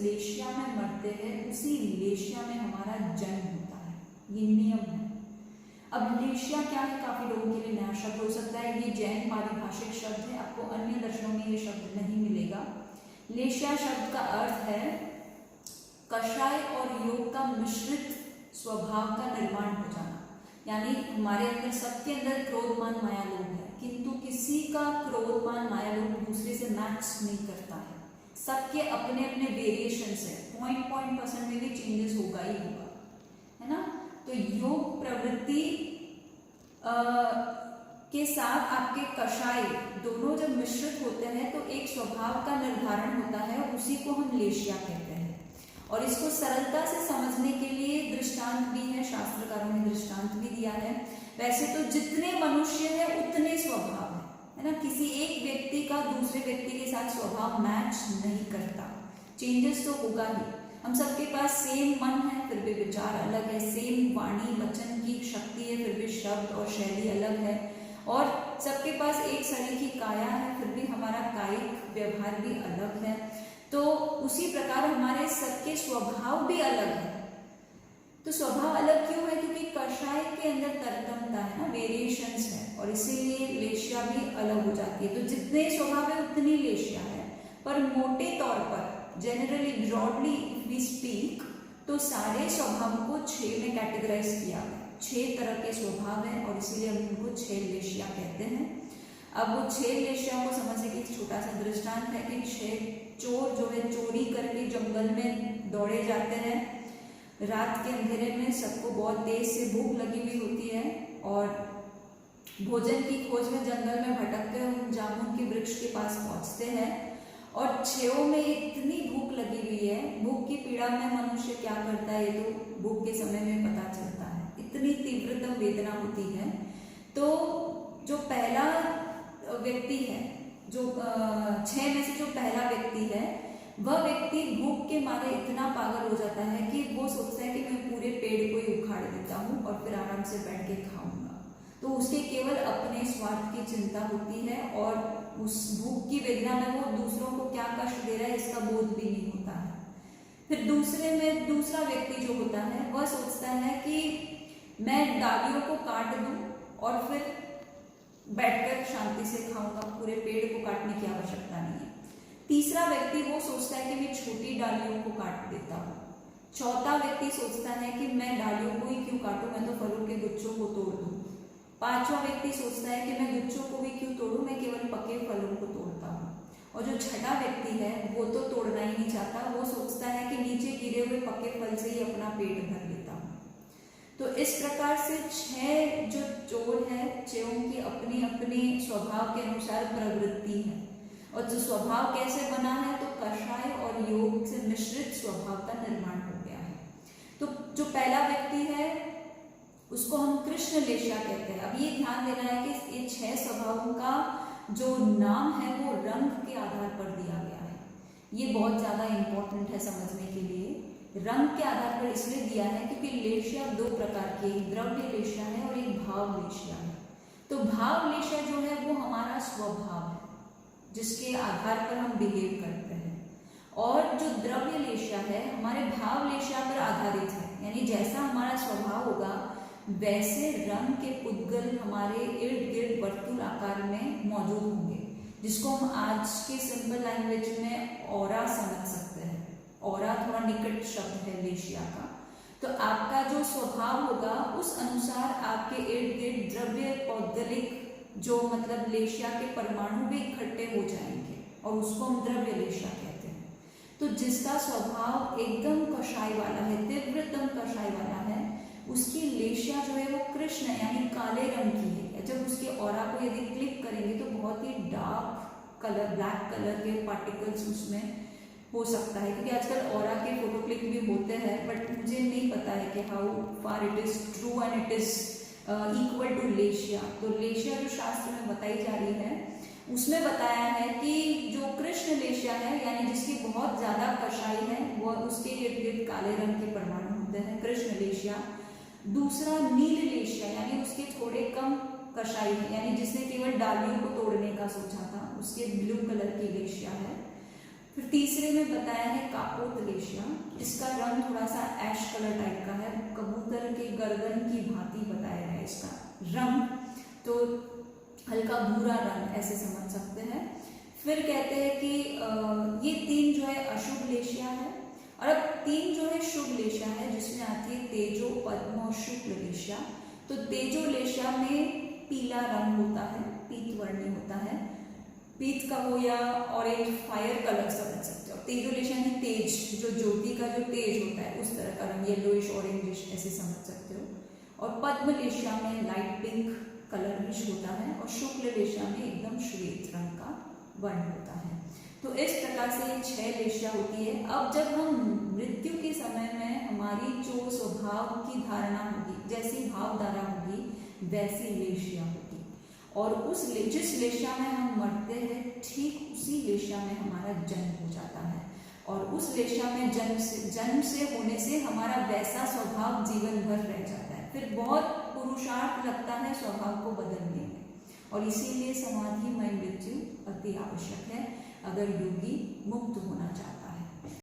लेशिया में मरते हैं उसी लेशिया में हमारा जन्म होता है, ये नियम है। अब लेशिया क्या है, काफी लोगों के लिए नया शब्द हो सकता है, ये जैन पारिभाषिक शब्द है, आपको अन्य दर्शनों में ये शब्द नहीं मिलेगा। लेशिया शब्द का अर्थ है कषाय और योग का मिश्रित स्वभाव का निर्माण हो जाना। यानी हमारे अंदर, सबके अंदर क्रोधमान माया लोभ है, किंतु किसी का क्रोधमान माया लोभ दूसरे से मैच नहीं करता है। सबके अपने अपने वेरिएशन है, पॉइंट परसेंट में भी चेंजेस होगा ही होगा, है ना। तो योग प्रवृत्ति के साथ आपके कषाय दोनों जब मिश्रित होते हैं तो एक स्वभाव का निर्धारण होता है, उसी को हम लेशिया कहते हैं। और इसको सरलता से समझने के लिए दृष्टांत भी है, शास्त्रकारों ने दृष्टांत भी दिया है। वैसे तो जितने मनुष्य है उतने स्वभाव है ना, किसी एक व्यक्ति का दूसरे व्यक्ति के साथ स्वभाव मैच नहीं करता, चेंजेस तो होगा ही। हम सबके पास सेम मन है फिर भी विचार अलग है, सेम वाणी वचन की शक्ति है फिर भी शब्द और शैली अलग है, और सबके पास एक शरीर की काया है फिर भी हमारा कायिक व्यवहार भी अलग है। तो उसी प्रकार हमारे सबके स्वभाव भी अलग है। तो स्वभाव अलग क्यों है, क्योंकि कषाय के अंदर तरतमता है ना, वेरिएशंस है, और इसीलिए लेशिया भी अलग हो जाती है। तो जितने स्वभाव है उतनी लेशिया है, पर मोटे तौर पर जनरली ब्रॉडली वी स्पीक तो सारे स्वभाव को 6 में कैटेगराइज किया है। 6 तरह के स्वभाव हैं और इसीलिए हम इनको 6 लेशिया कहते हैं। अब वो 6 लेशियाओं को समझने के लिए छोटा सा दृष्टांत है कि 6 चोर जो है चोरी करके जंगल में दौड़े जाते हैं। रात के अंधेरे में सबको बहुत तेज से भूख लगी हुई होती है और भोजन की खोज में जंगल में भटकते हुए जामुन के वृक्ष के पास पहुंचते हैं और 6 में इतनी भूख लगी हुई है, भूख की पीड़ा में मनुष्य क्या करता है ये तो भूख के समय में पता चलता है, इतनी तीव्रतम वेदना होती है। तो जो पहला व्यक्ति है, जो 6 में से जो पहला व्यक्ति है, वह व्यक्ति भूख के मारे इतना पागल हो जाता है कि वो सोचता है कि मैं पूरे पेड़ को ही उखाड़ देता हूँ और फिर आराम से बैठ के खाऊंगा। तो उसके केवल अपने स्वार्थ की चिंता होती है और उस भूख की वेदना में वो दूसरों को क्या कष्ट दे रहा है इसका बोध भी नहीं होता है। फिर दूसरा व्यक्ति जो होता है वह सोचता है कि मैं डालियों को काट दूं और फिर बैठकर शांति से खाऊंगा, पूरे पेड़ को काटने की आवश्यकता नहीं है। तीसरा व्यक्ति वो सोचता है कि मैं छोटी डालियों को काट देता हूँ। चौथा व्यक्ति सोचता है कि मैं डालियों को ही क्यों काटूं, मैं तो फलों के गुच्छों को तोड़ दूं। पांचवा व्यक्ति सोचता है कि मैं गुच्छों को भी क्यों तोड़ूं, मैं केवल पके फलों को तोड़ता हूँ। और जो छठा व्यक्ति है वो तो तोड़ना ही नहीं चाहता, वो सोचता है कि नीचे गिरे हुए पके फल से ही अपना पेट भर लेता हूँ। तो इस प्रकार से 6 जो चोर है, 6 की अपनी अपनी स्वभाव के अनुसार प्रवृत्ति है। और जो स्वभाव कैसे बना है, तो कषाय और योग से मिश्रित स्वभाव का निर्माण हो गया है। तो जो पहला व्यक्ति है उसको हम कृष्ण लेशिया कहते हैं। अब ये ध्यान देना है कि ये 6 स्वभावों का जो नाम है वो रंग के आधार पर दिया गया है। ये बहुत ज्यादा इंपॉर्टेंट है समझने के लिए। रंग के आधार पर इसलिए दिया है क्योंकि लेशिया 2 प्रकार के, एक द्रव्य लेशिया है और एक भाव लेशिया है। तो भाव लेशिया जो है वो हमारा स्वभाव है जिसके आधार पर हम बिहेव करते हैं, और जो द्रव्य लेशिया है हमारे भाव लेशिया पर आधारित है। यानी जैसा हमारा स्वभाव होगा वैसे रंग के पुद्गल हमारे इर्द गिर्द वर्तुल आकार में मौजूद होंगे, जिसको हम आज के सिंपल लैंग्वेज में ऑरा समझ सकते हैं। ऑरा थोड़ा निकट शब्द है लेशिया का। तो आपका जो स्वभाव होगा उस अनुसार आपके इर्द गिर्द द्रव्य पौद्गलिक जो मतलब लेशिया के परमाणु भी इकट्ठे हो जाएंगे और उसको हम द्रव्य लेशिया कहते हैं। तो जिसका स्वभाव एकदम कषाय वाला है, तीव्रतम कषाय वाला है, उसकी लेशिया जो है वो कृष्ण यानी काले रंग की है। जब उसके ऑरा को यदि क्लिक करेंगे तो बहुत ही डार्क कलर, ब्लैक कलर के पार्टिकल्स उसमें हो सकता है, क्योंकि आजकल ऑरा के फोटो क्लिक भी होते हैं, बट मुझे नहीं पता है कि how far it is true and it is equal to लेशिया। तो लेशिया जो शास्त्र में बताई जा रही है उसमें बताया है कि जो कृष्ण लेशिया है यानी जिसकी बहुत ज्यादा कषाई है वह उसके इर्द गिर्द काले रंग के परमाणु होते हैं, कृष्ण लेशिया। दूसरा नील लेशिया यानी उसके थोड़े कम कषाई है, यानी जिसने केवल डालियों को तोड़ने का सोचा था, उसके ब्लू कलर की लेशिया है। फिर तीसरे में बताया है कापोत कलर टाइप का है, कबूतर के गर्दन की भांति बताया है इसका रंग, तो हल्का भूरा रंग ऐसे समझ सकते हैं। फिर कहते हैं कि ये 3 जो है अशुभ लेशिया है, और अब 3 जो है शुभ लेशिया है, जिसमें आती है तेजो, पद्म और शुक्ल लेशिया। तो तेजो लेशिया में पीला रंग होता है, पीत वर्णी होता है, पीत का हो या ऑरेंज फायर कलर समझ सकते हो। तेजो लेशिया में तेज, जो ज्योति का जो तेज होता है उस तरह का रंग, येलोइश ऑरेंजिश ऐसे समझ सकते हो। और पद्म लेशिया में लाइट पिंक कलरिश होता है, और शुक्ल लेशिया में एकदम श्वेत रंग का वर्ण होता है। तो इस प्रकार से ये 6 लेशिया होती है। अब जब हम मृत्यु के समय में हमारी जो स्वभाव की धारणा होगी, जैसी भावधारा होगी वैसी लेशिया होगी, और उस जिस लेशिया में हम मरते हैं ठीक उसी लेशिया में हमारा जन्म हो जाता है, और उस लेशिया में जन्म से होने से हमारा वैसा स्वभाव जीवन भर रह जाता है। फिर बहुत पुरुषार्थ लगता है स्वभाव को बदलने में, और इसीलिए समाधिमय मृत्यु अति आवश्यक है अगर योगी मुक्त होना चाहता है।